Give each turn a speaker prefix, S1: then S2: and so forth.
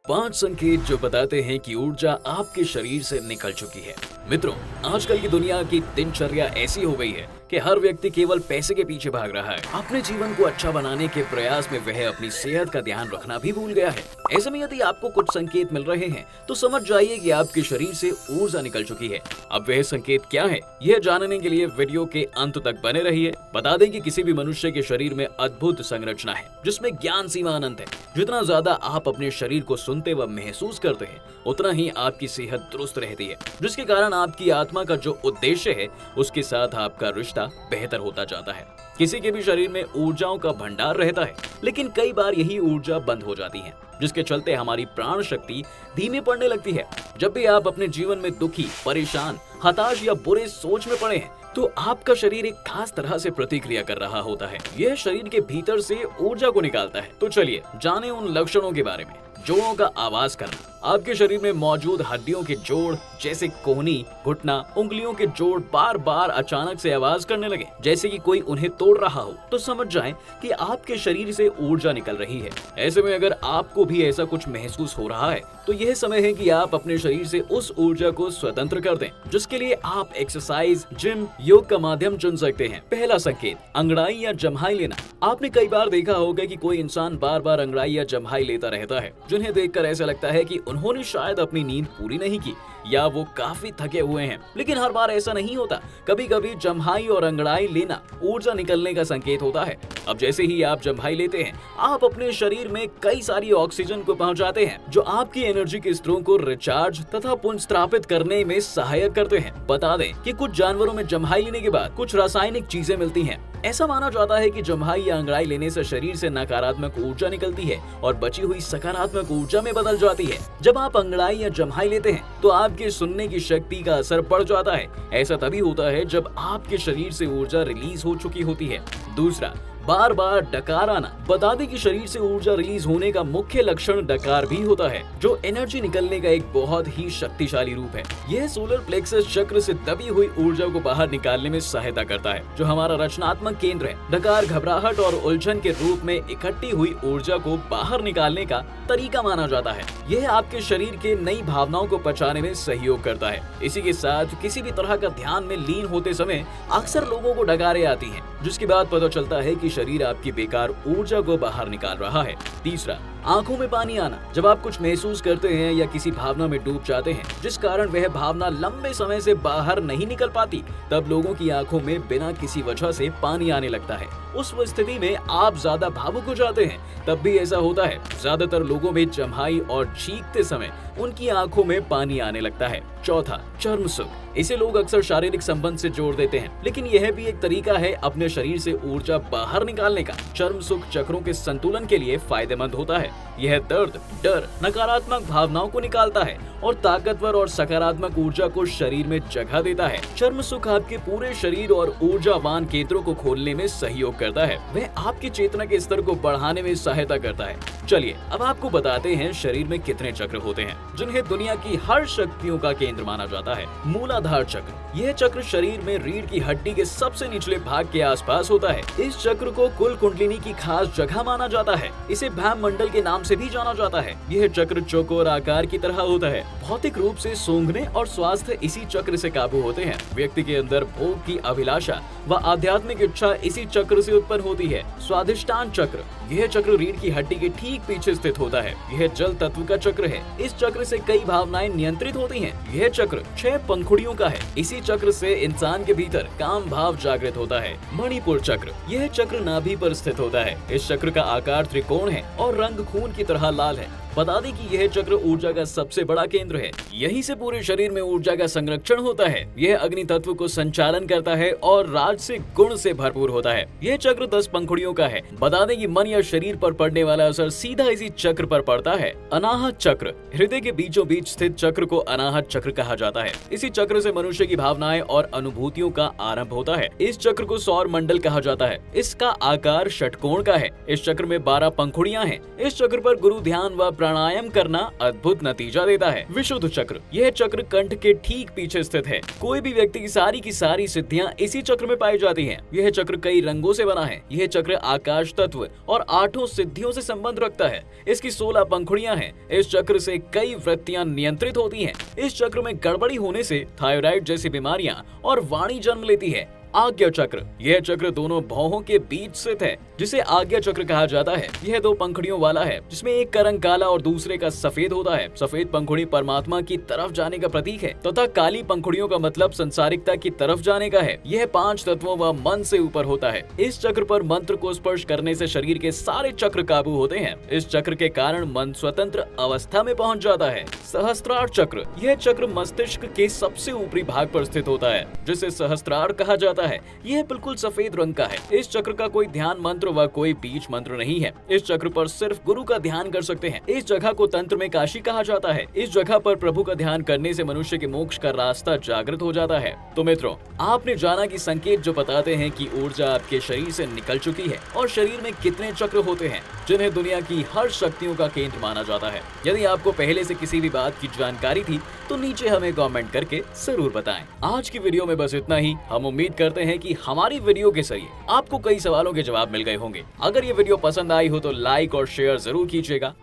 S1: 5 संकेत जो बताते हैं कि ऊर्जा आपके शरीर से निकल चुकी है। मित्रों, आजकल की दुनिया की दिनचर्या ऐसी हो गई है कि हर व्यक्ति केवल पैसे के पीछे भाग रहा है। अपने जीवन को अच्छा बनाने के प्रयास में वह अपनी सेहत का ध्यान रखना भी भूल गया है। ऐसे में यदि आपको कुछ संकेत मिल रहे हैं तो समझ जाइए कि आपके शरीर से ऊर्जा निकल चुकी है। अब वह संकेत क्या है, यह जानने के लिए वीडियो के अंत तक बने रहिए। बता दें कि किसी भी मनुष्य के शरीर में अद्भुत संरचना है जिसमें ज्ञान सीमा अनंत है। जितना ज्यादा आप अपने शरीर को सुनते व महसूस करते हैं उतना ही आपकी सेहत दुरुस्त रहती है, जिसके कारण आपकी आत्मा का जो उद्देश्य है उसके साथ आपका रिश्ता बेहतर होता जाता है। किसी के भी शरीर में ऊर्जाओं का भंडार रहता है, लेकिन कई बार यही ऊर्जा बंद हो जाती है, जिसके चलते हमारी प्राण शक्ति धीमी पड़ने लगती है। जब भी आप अपने जीवन में दुखी, परेशान, हताश या बुरे सोच में पड़े हैं तो आपका शरीर एक खास तरह से प्रतिक्रिया कर रहा होता है। यह शरीर के भीतर से ऊर्जा को निकालता है। तो चलिए जाने उन लक्षणों के बारे में। जोड़ों का आवाज करना। आपके शरीर में मौजूद हड्डियों के जोड़ जैसे कोहनी, घुटना, उंगलियों के जोड़ बार बार अचानक से आवाज करने लगे जैसे कि कोई उन्हें तोड़ रहा हो, तो समझ जाएं कि आपके शरीर से ऊर्जा निकल रही है। ऐसे में अगर आपको भी ऐसा कुछ महसूस हो रहा है तो यह समय है कि आप अपने शरीर से उस ऊर्जा को स्वतंत्र कर दें, जिसके लिए आप एक्सरसाइज, जिम, योग का माध्यम चुन सकते हैं। पहला संकेत, अंगड़ाई या जम्हाई लेना। आपने कई बार देखा होगा कि कोई इंसान बार बार अंगड़ाई या जम्हाई लेता रहता है, जिन्हें देखकर ऐसा लगता है कि उन्होंने शायद अपनी नींद पूरी नहीं की या वो काफी थके हुए हैं। लेकिन हर बार ऐसा नहीं होता। कभी कभी जम्हाई और अंगड़ाई लेना ऊर्जा निकलने का संकेत होता है। अब जैसे ही आप जम्हाई लेते हैं, आप अपने शरीर में कई सारी ऑक्सीजन को पहुंचाते हैं, जो आपकी एनर्जी के स्तरों को रिचार्ज तथा पुनर्स्थापित करने में सहायक करते हैं। बता दें कि कुछ जानवरों में जम्हाई लेने के बाद कुछ रासायनिक चीजें मिलती हैं। ऐसा माना जाता है कि जम्हाई या अंगड़ाई लेने से शरीर से नकारात्मक ऊर्जा निकलती है और बची हुई सकारात्मक ऊर्जा में बदल जाती है। जब आप अंगड़ाई या जम्हाई लेते हैं तो आपके सुनने की शक्ति का असर बढ़ जाता है। ऐसा तभी होता है जब आपके शरीर से ऊर्जा रिलीज हो चुकी होती है। दूसरा, बार बार डकार आना। बता दें कि शरीर से ऊर्जा रिलीज होने का मुख्य लक्षण डकार भी होता है, जो एनर्जी निकलने का एक बहुत ही शक्तिशाली रूप है। यह सोलर प्लेक्सस चक्र से दबी हुई ऊर्जा को बाहर निकालने में सहायता करता है, जो हमारा रचनात्मक केंद्र है। डकार घबराहट और उलझन के रूप में इकट्ठी हुई ऊर्जा को बाहर निकालने का तरीका माना जाता है। यह आपके शरीर के नई भावनाओं को पचाने में सहयोग करता है। इसी के साथ किसी भी तरह का ध्यान में लीन होते समय अक्सर लोगों को डकारें आती हैं, जिसके बाद पता चलता है कि शरीर आपकी बेकार ऊर्जा को बाहर निकाल रहा है। तीसरा, आंखों में पानी आना। जब आप कुछ महसूस करते हैं या किसी भावना में डूब जाते हैं जिस कारण वह भावना लंबे समय से बाहर नहीं निकल पाती, तब लोगों की आंखों में बिना किसी वजह से पानी आने लगता है। उस स्थिति में आप ज्यादा भावुक हो जाते हैं। तब भी ऐसा होता है। ज्यादातर लोगों में जम्हाई और छींकते समय उनकी आंखों में पानी आने लगता है। चौथा, चर्म सुख। इसे लोग अक्सर शारीरिक संबंध से जोड़ देते हैं, लेकिन यह भी एक तरीका है अपने शरीर से ऊर्जा बाहर निकालने का। चर्म सुख चक्रों के संतुलन के लिए फायदेमंद होता है। यह दर्द, डर, नकारात्मक भावनाओं को निकालता है और ताकतवर और सकारात्मक ऊर्जा को शरीर में जगह देता है। चर्म सुख आपके पूरे शरीर और ऊर्जावान केंद्रों को खोलने में सहयोग करता है। वह आपकी चेतना के स्तर को बढ़ाने में सहायता करता है। चलिए अब आपको बताते हैं शरीर में कितने चक्र होते हैं, जिन्हें दुनिया की हर शक्तियों का केंद्र माना जाता है। मूलाधार चक्र। यह चक्र शरीर में रीढ़ की हड्डी के सबसे निचले भाग के आसपास होता है। इस चक्र को कुल कुंडलिनी की खास जगह माना जाता है। इसे भ्याम मंडल के नाम से भी जाना जाता है। यह चक्र चौकोर आकार की तरह होता है। भौतिक रूप से सूंघने और स्वास्थ्य इसी चक्र से काबू होते हैं। व्यक्ति के अंदर भोग की अभिलाषा व आध्यात्मिक इच्छा इसी चक्र से उत्पन्न होती है। स्वादिष्टान चक्र। यह चक्र रीढ़ की हड्डी के ठीक पीछे स्थित होता है। यह जल तत्व का चक्र है। इस चक्र से कई भावनाएं नियंत्रित होती हैं। यह चक्र 6 पंखुड़ियों का है। इसी चक्र से इंसान के भीतर काम भाव जागृत होता है। मणिपुर चक्र। यह चक्र नाभि पर स्थित होता है। इस चक्र का आकार त्रिकोण है और रंग खून की तरह लाल है। बता दें कि यह चक्र ऊर्जा का सबसे बड़ा केंद्र है। यहीं से पूरे शरीर में ऊर्जा का संरक्षण होता है। यह अग्नि तत्व को संचालन करता है और राजसिक गुण से भरपूर होता है। यह चक्र 10 पंखुड़ियों का है। बता दें कि मन या शरीर पर पड़ने वाला असर सीधा इसी चक्र पर पड़ता है। अनाहत चक्र। हृदय के बीचों बीच स्थित चक्र को अनाहत चक्र कहा जाता है। इसी चक्र से मनुष्य की भावनाएं और अनुभूतियों का आरंभ होता है। इस चक्र को सौर मंडल कहा जाता है। इसका आकार षटकोण का है। इस चक्र में 12 पंखुड़ियां हैं। इस चक्र पर गुरु ध्यान व प्राणायाम करना अद्भुत नतीजा देता है। विशुद्ध चक्र, यह चक्र कंठ के ठीक पीछे स्थित है। कोई भी व्यक्ति की सारी सिद्धियां इसी चक्र में पाई जाती हैं। यह चक्र कई रंगों से बना है। यह चक्र आकाश तत्व और 8 सिद्धियों से संबंध रखता है। इसकी 16 पंखुड़ियां हैं। इस चक्र से कई वृत्तियां नियंत्रित होती हैं। इस चक्र में गड़बड़ी होने से थायराइड जैसी बीमारियां और वाणी जन्म लेती है। आज्ञा चक्र, यह चक्र दोनों भौहों के बीच स्थित है, जिसे आज्ञा चक्र कहा जाता है। यह 2 पंखुड़ियों वाला है, जिसमें एक का रंग काला और दूसरे का सफेद होता है। सफेद पंखुड़ी परमात्मा की तरफ जाने का प्रतीक है तथा काली पंखुड़ियों का मतलब संसारिकता की तरफ जाने का है। यह 5 तत्वों व मन से ऊपर होता है। इस चक्र पर मंत्र को स्पर्श करने से शरीर के सारे चक्र काबू होते हैं। इस चक्र के कारण मन स्वतंत्र अवस्था में पहुंच जाता है। सहस्त्रार चक्र, यह चक्र मस्तिष्क के सबसे ऊपरी भाग पर स्थित होता है, जिसे सहस्त्रार कहा जाता है। यह बिल्कुल सफेद रंग का है। इस चक्र का कोई ध्यान मंत्र व कोई बीज मंत्र नहीं है। इस चक्र पर सिर्फ गुरु का ध्यान कर सकते हैं। इस जगह को तंत्र में काशी कहा जाता है। इस जगह पर प्रभु का ध्यान करने से मनुष्य के मोक्ष का रास्ता जागृत हो जाता है। तो मित्रों, आपने जाना कि संकेत जो बताते हैं कि ऊर्जा आपके शरीर से निकल चुकी है और शरीर में कितने चक्र होते हैं, जिन्हें दुनिया की हर शक्तियों का केंद्र माना जाता है। यदि आपको पहले से किसी भी बात की जानकारी थी तो नीचे हमें कमेंट करके जरूर बताएं। आज की वीडियो में बस इतना ही। हम उम्मीद करते हैं कि हमारी वीडियो के जरिए आपको कई सवालों के जवाब मिल गए होंगे। अगर ये वीडियो पसंद आई हो तो लाइक और शेयर जरूर कीजिएगा।